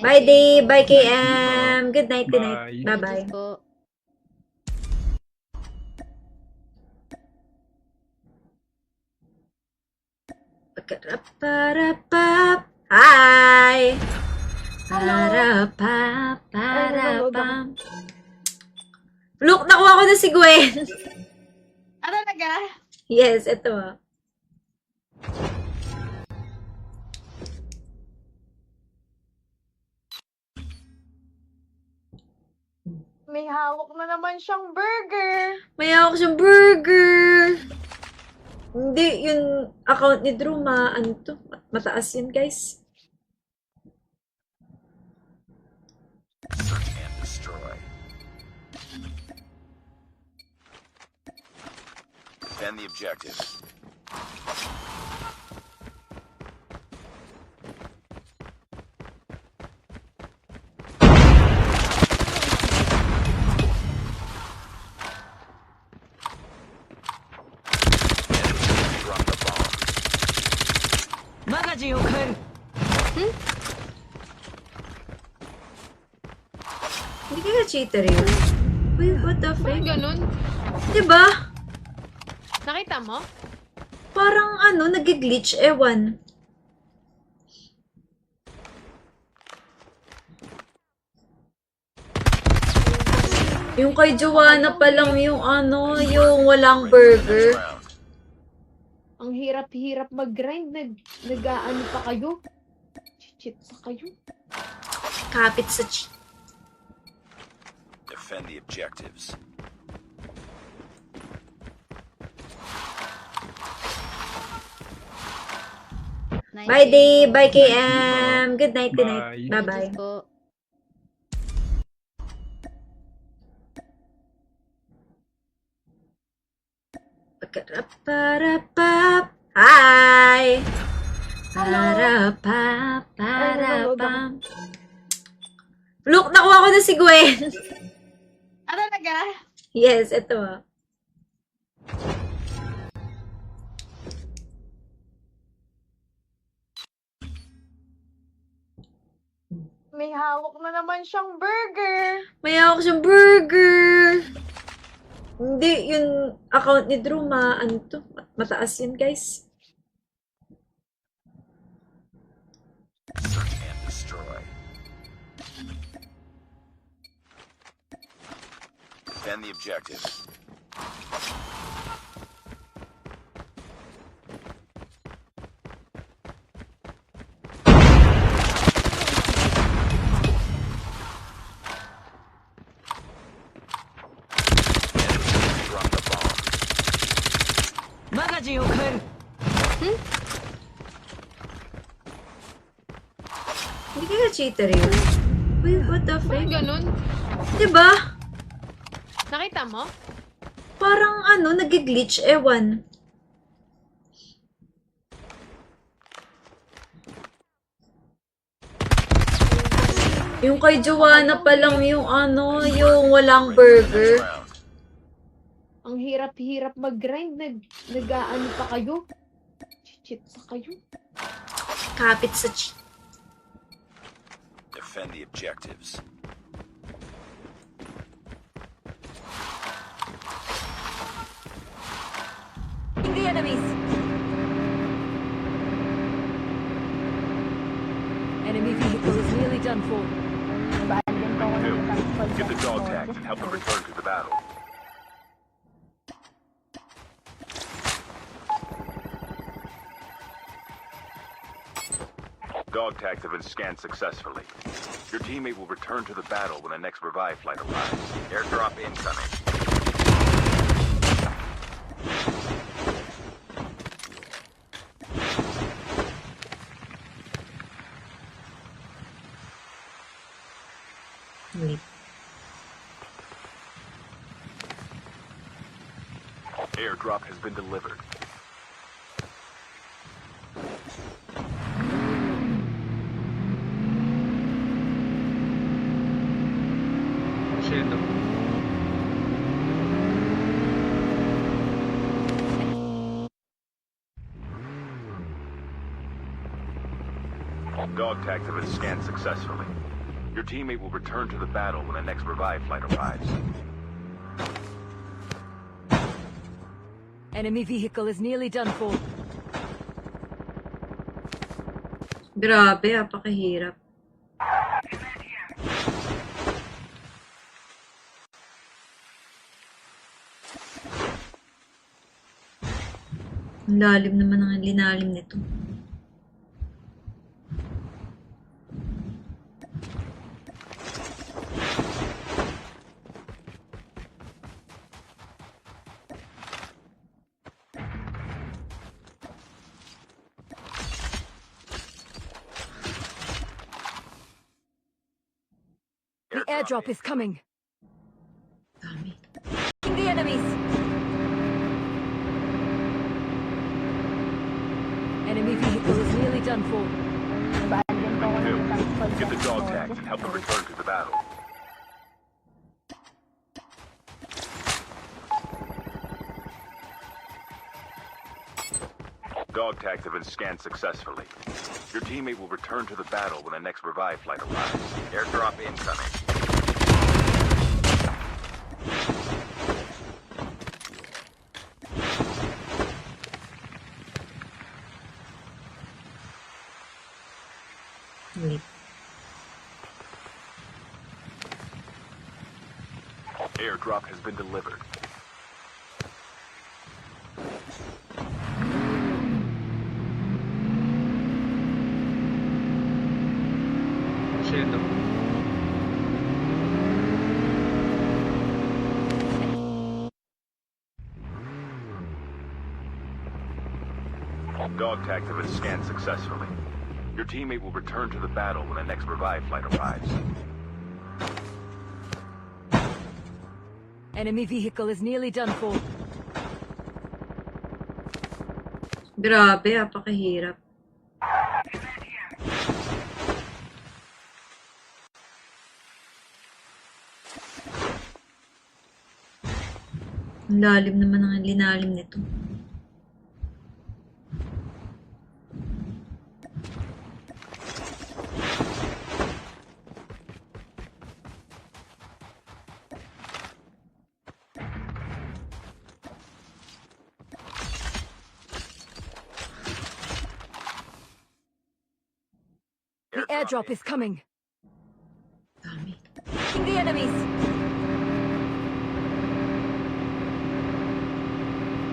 Bye, Dave. Bye, KM. Good night, good night. Bye. Bye-bye. Diyos po. Pagkarap-para-pap. Hi! Para-pap-para-pam. Look, nakuha ko na si Gwen. Ah, talaga? Yes, ito. May hawak na naman siyang burger. May hawak siyang burger. Hindi, yung account ni Drew, ano to? Mataas yun, guys. Search and destroy. Defend the objective. Drop the bomb. マガジンを変える Hindi kaya cheater yun. Uy, what the Bakit frick? ganun? Diba? Nakita mo? Parang nag-glitch, ewan. Yung kay Joanna pa lang yung yung walang burger. Round. Ang hirap-hirap mag-grind. Nag-aano pa kayo? Cheat pa kayo? Kapit sa Defend the objectives. Bye, Dave. Bye, KM. Good night, good night. Bye. Bye-bye. Diyos po. Pagkarap-para-pap. Hi! Para-pap-para-pam. Look, nakuha ko na si Gwen. Ah, talaga? Yes, ito. May hawak na naman siyang burger. May hawak siyang burger. Hindi, yung account ni Drew, ano to? Mataas yun, guys. Search and destroy. Defend the objective. Drop the bomb. マガジンを変える Hindi kaya cheater yun. Uy, what the Bakit frick? ganun? Diba? Nakita mo? Parang nag-glitch, ewan. Yung kay Joanna pa lang yung yung walang burger. Round. Ang hirap-hirap mag-grind. Nag-aano pa kayo? Cheat pa kayo? Kapit sa Defend the objectives. the enemies enemy vehicle is nearly done for Get the dog tags and help them return to the battle. Dog tags have been scanned successfully. Your teammate will return to the battle when the next revive flight arrives. Airdrop incoming. Wait. Airdrop has been delivered. Shit. Dog tags have been scanned successfully. Your teammate will return to the battle when the next revive flight arrives. Enemy vehicle is nearly done for. Grabe, apakahirap. Ang lalim naman ang linalim nito. The airdrop is coming. Dami. The enemies. Enemy vehicle is nearly done for. Nabaalin ko ako ng isang call Get the center dog mo. tags and help them return to the battle. Dog tags have been scanned successfully. Your teammate will return to the battle when the next revive flight arrives. Airdrop incoming. Wait. Airdrop has been delivered. Porsyento. Dog tags have been scanned successfully. Your teammate will return to the battle when the next revive flight arrives. Enemy vehicle is nearly done for. Grabe, apakahirap. Ang lalim naman ang linalim nito. The airdrop is coming. Dami. The enemies.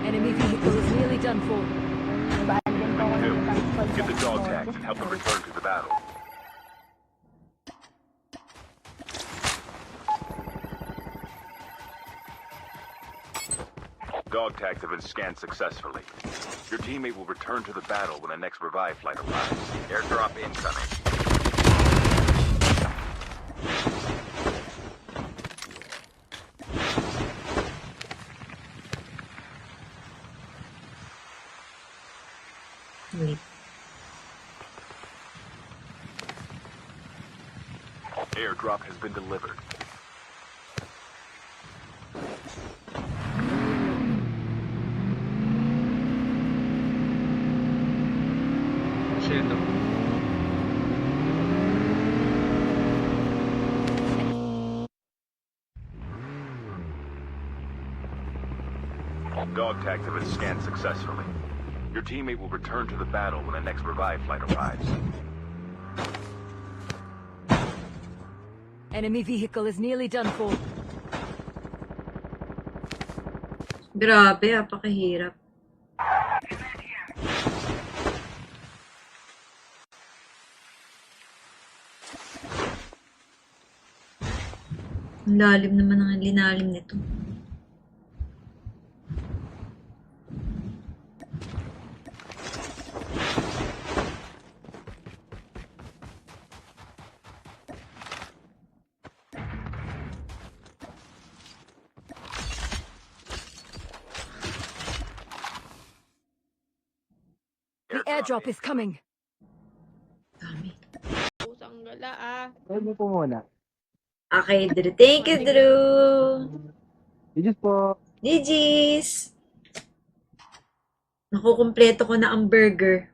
Enemy vehicle is nearly done for. Nabaalin ko ako ng isang call Get the center dog mo. tags and help them return to the battle. Dog tags have been scanned successfully. Your teammate will return to the battle when the next revive flight arrives. Airdrop incoming. Wait. Airdrop has been delivered. Porsyento. Dog tags have been scanned successfully. Your teammate will return to the battle when the next revive flight arrives. Enemy vehicle is nearly done for. Grabe, apakahirap. Ang lalim naman ang linalim nito. The airdrop is coming. Dami. Pusang gala ah. Huwag mo po muna. Okay, Drew. Thank you, Drew. Diyos po. GG's! Nakukumpleto ko na ang burger.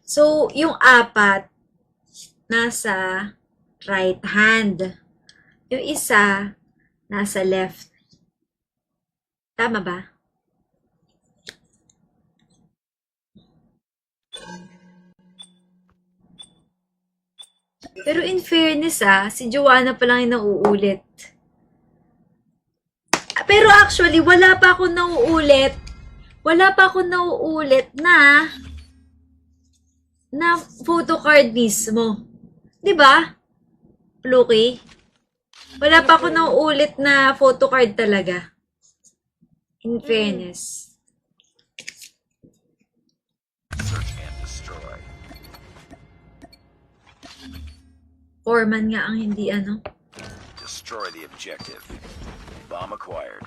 So, yung apat, nasa right hand. Yung isa, nasa left. Tama ba? Pero in fairness si Joanna pa lang yung nauulit. Pero actually, wala pa ako nauulit. Wala pa ako nauulit na photocard mismo. 'Di ba? Pluki? Wala pa ako nauulit na photocard talaga. In fairness. Search and destroy. Foreman nga ang hindi ano. Destroy the objective. Bomb acquired.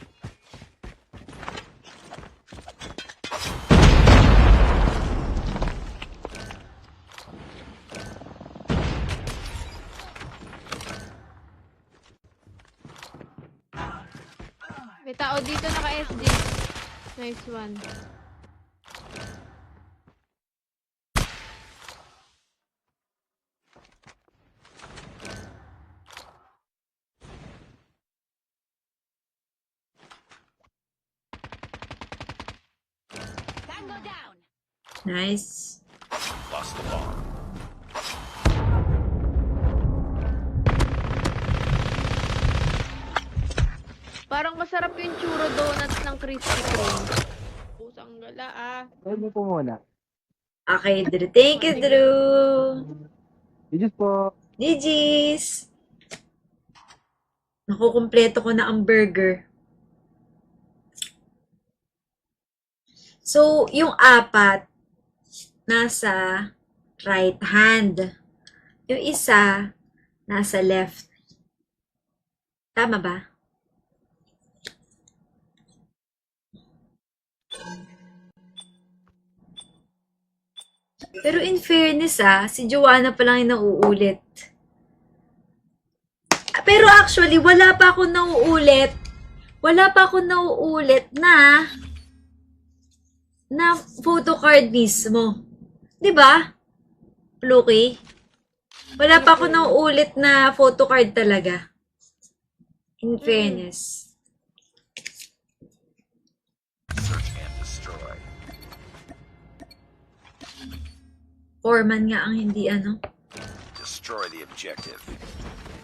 May tao dito naka-SG. Nice one. Tango down. Nice. Lost the bomb. Parang masarap yung churro donuts ng Krispy Kreme. Pusang gala Try mo po muna. Okay, Drew. Thank you, Drew. Yun po. GG's. Nakukumpleto ko na ang burger. So, yung apat, nasa right hand. Yung isa, nasa left. Tama ba? Pero in fairness si Joanna pa lang yung nauulit. Pero actually, wala pa ako nauulit. Wala pa ako nauulit na photocard mismo. 'Di ba? Pluki? Wala pa ako nauulit na photocard talaga. In fairness. Search and destroy. Foreman nga ang hindi ano. Destroy the objective.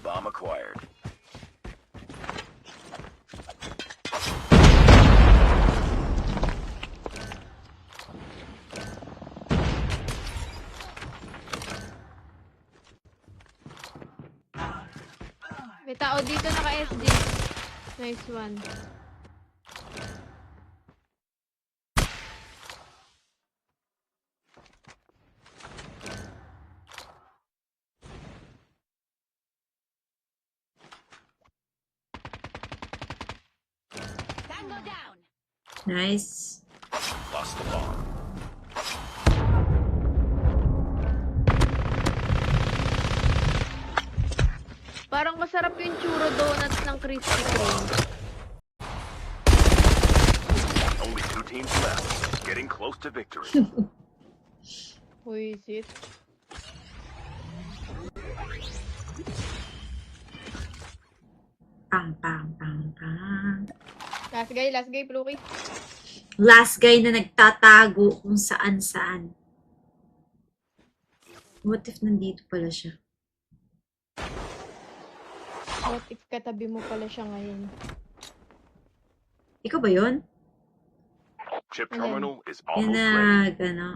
Bomb acquired. May tao dito naka-SG. Nice one. Tango down. Nice. Lost the bomb. Parang masarap yung churro donuts ng Krispy Kreme. Only 2 teams left. Getting close to victory. Who is it? Pang, pang, pang, pang. Last guy, Pluki. Last guy na nagtatago kung saan-saan. What if nandito pala siya? What if katabi mo pala siya ngayon? Ikaw ba yun? Chip Ayan. terminal is Yun almost na, ready. gano.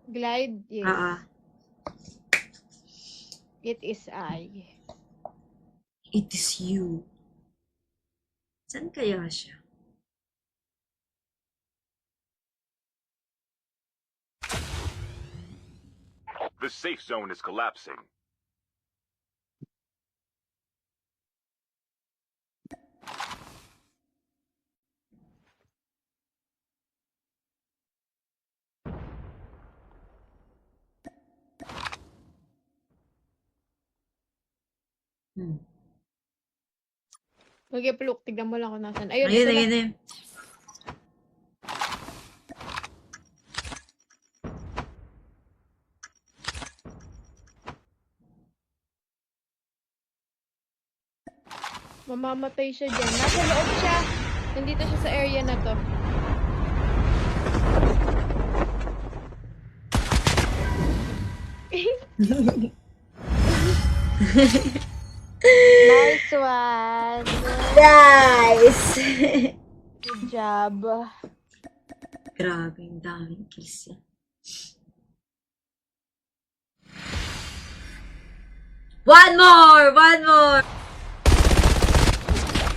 Glide? Yes. It is I. It is you. Saan kaya siya? The safe zone is collapsing. Okay, Pluk. Tignan mo lang kung nasan. Ayun, Ayun, ito ayun, na. ayun. Mamamatay siya dyan. Nasa loob siya. Nandito siya sa area na to. Nice one. Nice! Good job. Grabe, ang daming kills yan. One more! One more!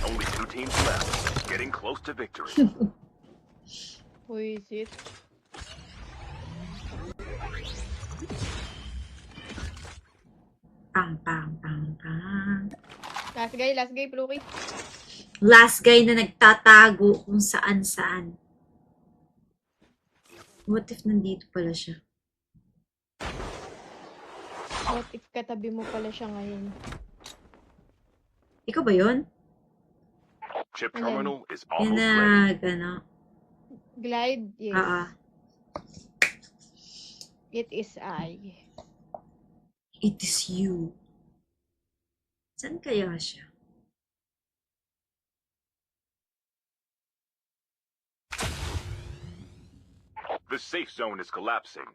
Only 2 teams left. Getting close to victory. Who is it? Pang, pang, pang, pang. Last guy, Pluki. Last guy na nagtatago kung saan-saan. What if nandito pala siya? What if katabi mo pala siya ngayon? Ikaw ba yun? Chip Ayan. terminal is Yan almost ready. ano? Glide? Yes. It is I. It is you. Saan kaya siya? The safe zone is collapsing.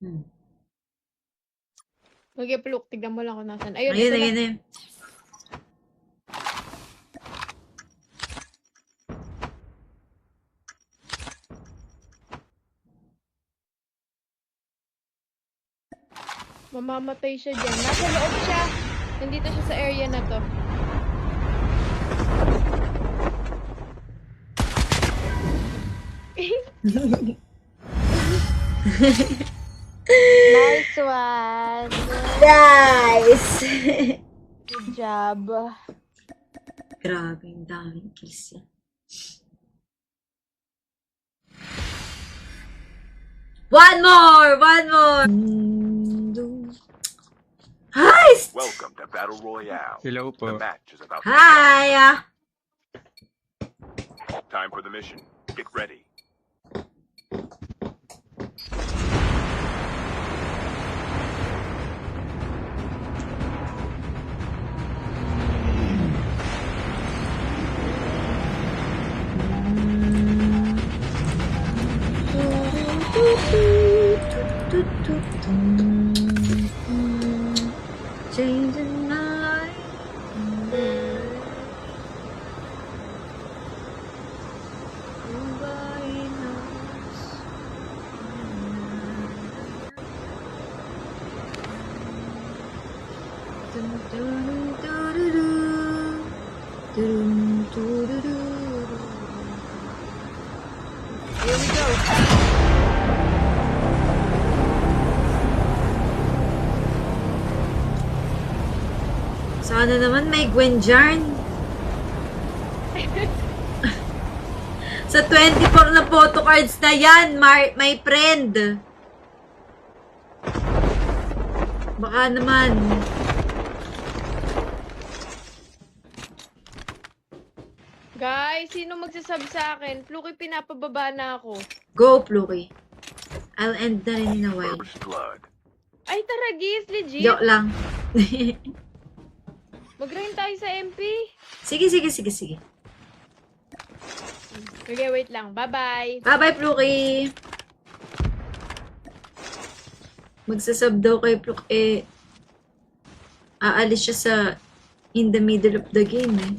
Hmm. Okay, Pluk. Tignan mo lang kung nasan. Ayun, Ayun, ito na. ayun, ayun. Mamamatay siya dyan. Nasa loob siya. Nandito siya sa area na to. Nice one. Nice! Good job. Grabe, ang daming kills yan. One more! One more! Heist! Welcome to Battle Royale. Hello The po. match is about to Hi! start. Time for the mission. Get ready. Changing my life. Nobody knows. Dun, dun, dun, dun, dun. Dun, dun, dun, dun. Here we go. Sana naman may Gwenjarn. Sa 24 na photo cards na yan, my friend. Baka naman. Guys, sino magsasab sa akin? Pluki, pinapababa na ako. Go, Pluki. I'll end na rin in a while. First blood. Ay, tara, Giz, legit. Joke lang. Mag-grind tayo sa MP. Sige, sige, sige, sige. Okay, wait lang. Bye-bye. Bye-bye, Pluki. Magsasub daw kay Pluki. Aalis siya sa in the middle of the game eh.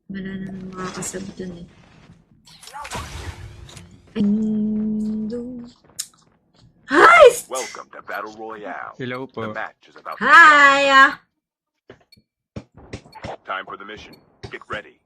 Wala naman makakasub dun eh. Heist! Welcome to Battle Royale. Hello The po. match is about to Hi! start. Time for the mission. Get ready.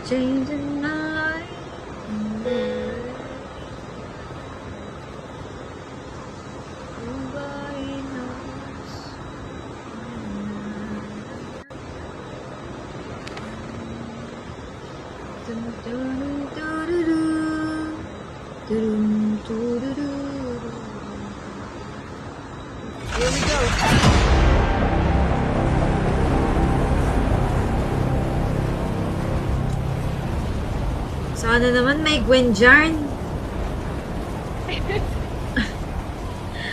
Changing my life. Dun, dun, dururu. Durun, dururu. Here we go. Sana naman may Gwenjarn.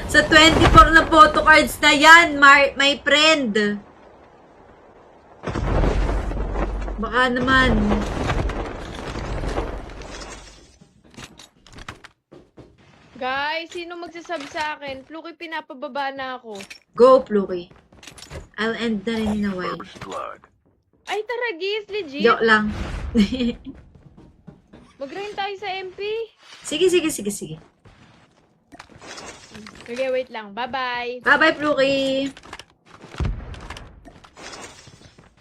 Sa 24 na photo cards na yan, my friend. Baka naman. Guys, sino magsasab sa akin? Fluky, pinapababa na ako. Go, Pluki. I'll end na rin in a while. First blood. Ay, tara, Giz, legit. Joke lang. Mag-grind tayo sa MP. Sige, sige, sige, sige. Okay, wait lang. Bye-bye. Bye-bye, Pluki.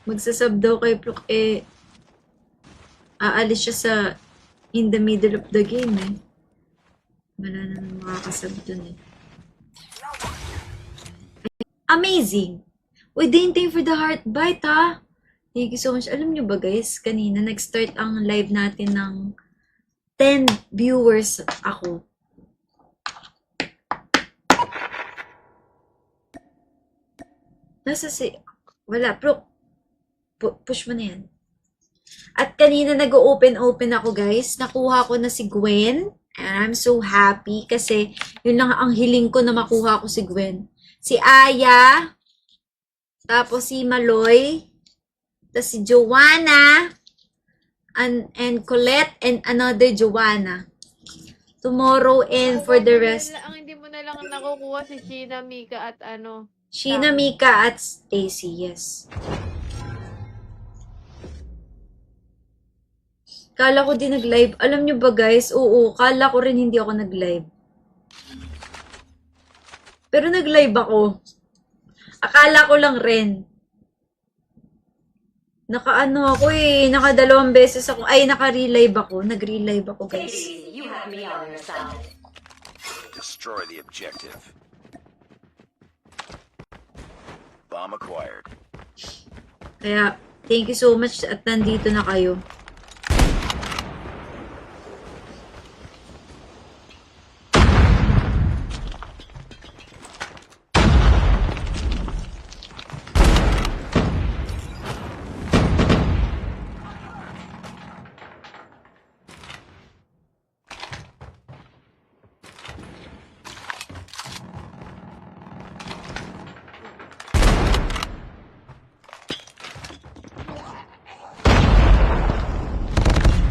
Magsasab daw kay Pluk, aalis siya sa in the middle of the game, eh. Wala naman makakasab dun, eh. Amazing! Waiting for the heart bite, ha? Thank you so much. Alam nyo ba, guys, kanina nag-start ang live natin ng 10 viewers ako. Nasa si... Wala, Pluk. Push mo na yan. At kanina nag-open ako, guys. Nakuha ko na si Gwen. And I'm so happy kasi yun lang ang hiling ko na makuha ko si Gwen. Si Aya. Tapos si Maloy. Tapos si Joanna. And Colette and another Joanna. Tomorrow and for the rest. Ang hindi mo na lang nakukuha si Sheena, Mika at ano. Sheena, Mika at Stacy, yes. Kala ko din nag-live. Alam nyo ba, guys? Oo, kala ko rin hindi ako nag-live. Pero nag-live ako. Akala ko lang rin. Naka-ano ako eh. Naka-2 beses ako. Ay, naka-relive ako. Nag-relive ako, guys. You have me on your side. Destroy the objective. Bomb acquired. Kaya, thank you so much at nandito na kayo.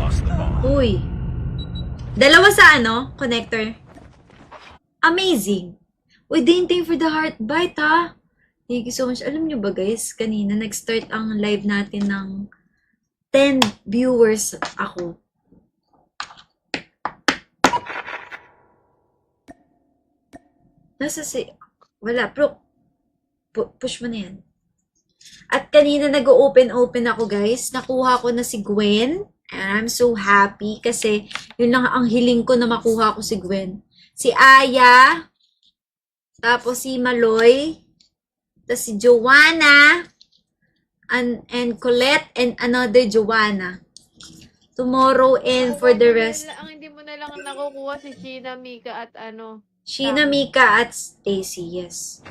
Lost the bomb. Uy. Dalawa sa ano? Connector. Amazing. Waiting for the heart bite, ha? Thank you so much. Alam nyo ba, guys? Kanina nag-start ang live natin ng 10 viewers ako. Nasa si... Wala, push mo na yan. At kanina nag-open ako, guys. Nakuha ko na si Gwen. And I'm so happy kasi yun lang ang hiling ko na makuha ko si Gwen. Si Aya. Tapos si Maloy. Tapos si Joanna. And Colette and another Joanna. Tomorrow and for the rest. Ang hindi mo na lang nakukuha si Sheena, Mika at ano. Sheena, Mika at Stacy, yes.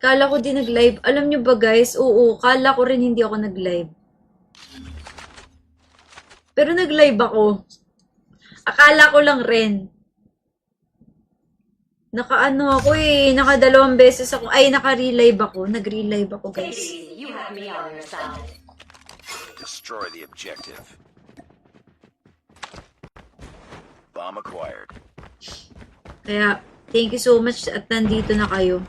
Kala ko din nag-live. Alam nyo ba, guys? Oo, kala ko rin hindi ako nag-live. Pero nag-live ako. Akala ko lang rin. Naka-ano ako eh. Naka-2 beses ako. Ay, naka-relive ako. Nag-relive ako, guys. You have me on your side. Destroy the objective. Bomb acquired. Kaya, thank you so much at nandito na kayo.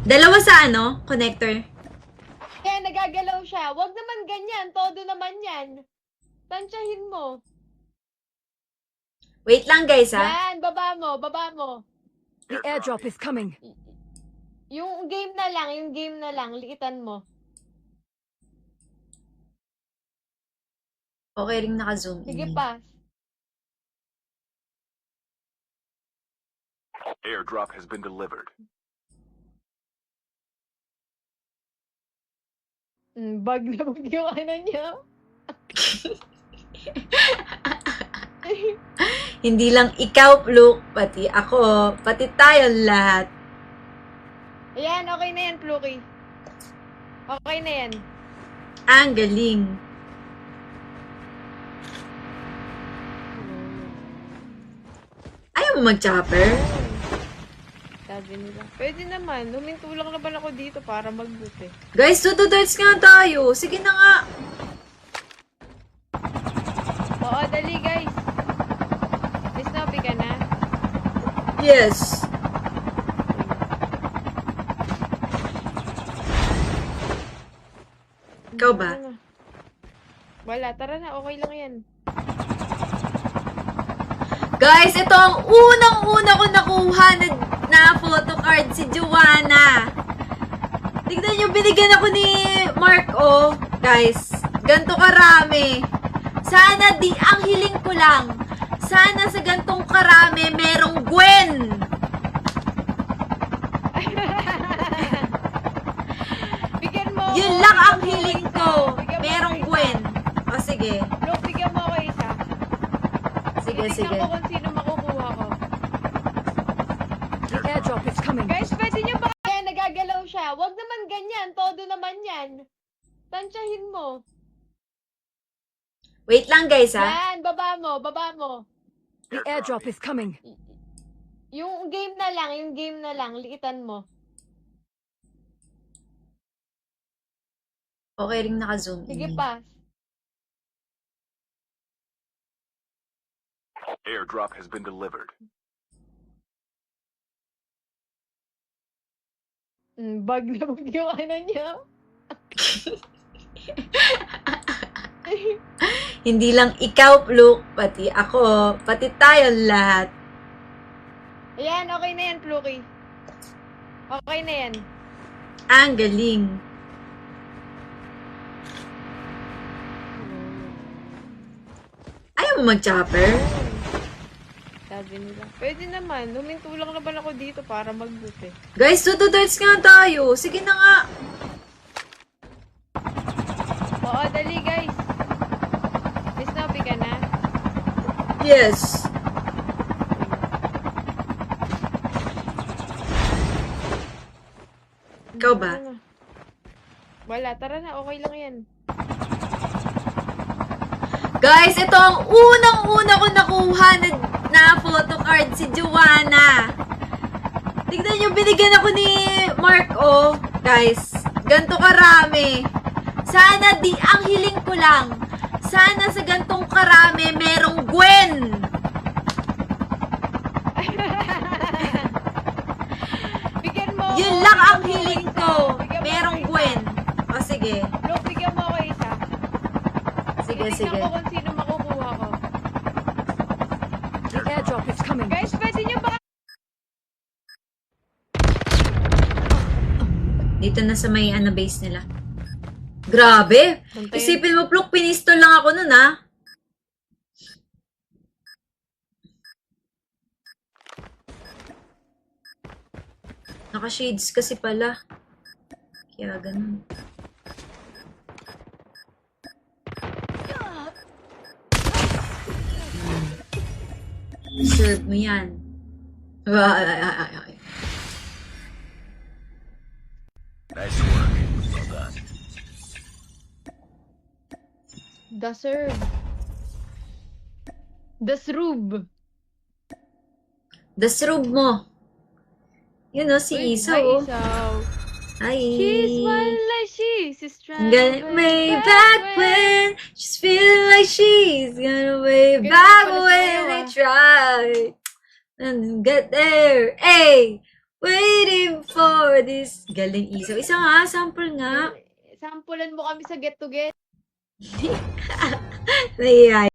Dalawa sa ano? Connector. Kaya nagagalaw siya. Wag naman ganyan. Todo naman yan. Tansyahin mo. Wait lang guys ha. Yan, baba mo, baba mo. The airdrop is coming. Yung game na lang, likitan mo. Okay ring naka-zoom Sige in. pa. Airdrop has been delivered. Bag na bag yung ano niya. Hindi lang ikaw, Fluke, pati ako, pati tayo lahat. Ayan, okay na yan, Plucky. Okay na yan. Ang galing. Ayaw mo mag-chopper? Sabi nila. Pwede naman. Huminto lang naman ako dito para mag-boot eh. Guys, tututorts nga tayo. Sige na nga. Oo, dali guys. Miss Nobi ka na? Yes. Ikaw ba? Tara na. Wala, tara na. Okay lang yan. Guys, ito ang unang-una ko nakuha na photocard, si Joanna. Tignan nyo, binigyan ako ni Mark, oh. Guys, ganito karami. Sana ang hiling ko lang, sana sa gantong karami merong Gwen. Bigyan mo ako. Yun lang ang Bigyan mo hiling isa. ko. Bigyan mo Merong ako Gwen. isa. O sige. Look, bigyan mo ako isa. Sige, Titignan sige. ko kung sino makukuha ko. The airdrop is coming. Guys, pwede nyo ba? Kaya nagagalaw siya. Wag naman ganyan. Todo naman yan. Tansyahin mo. Wait lang guys ha. Yan, baba mo, baba mo. The airdrop is coming. Yung game na lang, likitan mo. Okay ring naka-zoom Sige in. pa. Airdrop has been delivered. Bag na bag yung ano niya. Hindi lang ikaw, Fluke, pati ako, pati tayo lahat. Ayan, okay na yan, Plucky. Okay na yan. Ang galing. Ayaw mo mag-chopper? Sabi nila. Pwede naman. Huminto lang naman ako dito para mag-boot eh. Guys, tututorts nga tayo. Sige na nga. Oo, dali guys. Miss Nobi ka na? Yes. Ikaw ba? Tara na. Wala, tara na. Okay lang yan. Guys, ito ang unang-una ko nakuha na photocard, si Joanna. Tignan nyo, binigyan ako ni Mark, oh. Guys, ganito karami. Sana ang hiling ko lang, sana sa gantong karami merong Gwen. Bigyan mo ako. Yun lang ang Bigyan mo hiling isa. ko. Bigyan mo Merong ako isa. Gwen. O sige. Look, bigyan mo ako isa. Sige, Titignan sige. ko kung sino makukuha ko. The airdrop is coming. Guys, pwede nyo ba? Dito na sa may base nila. Grabe! Bantayan. Isipin mo, Pluk, pinistol lang ako nun, ha? Naka-shades kasi pala. Kaya ganun. Serve mo yan. Nice work. Well done. The serve. The srub. Dasrub mo. Yun o, si Uy, Isa, hi, oh. Isaw. Hi. She's one like she's I'm gonna way back when she's feeling like she's gonna way Ganun back pala when sa'yo, they ah. try and get there. Hey, Waiting for this. Galing isaw. Isa nga, sample nga. Sampulan mo kami sa get to get. Nahiya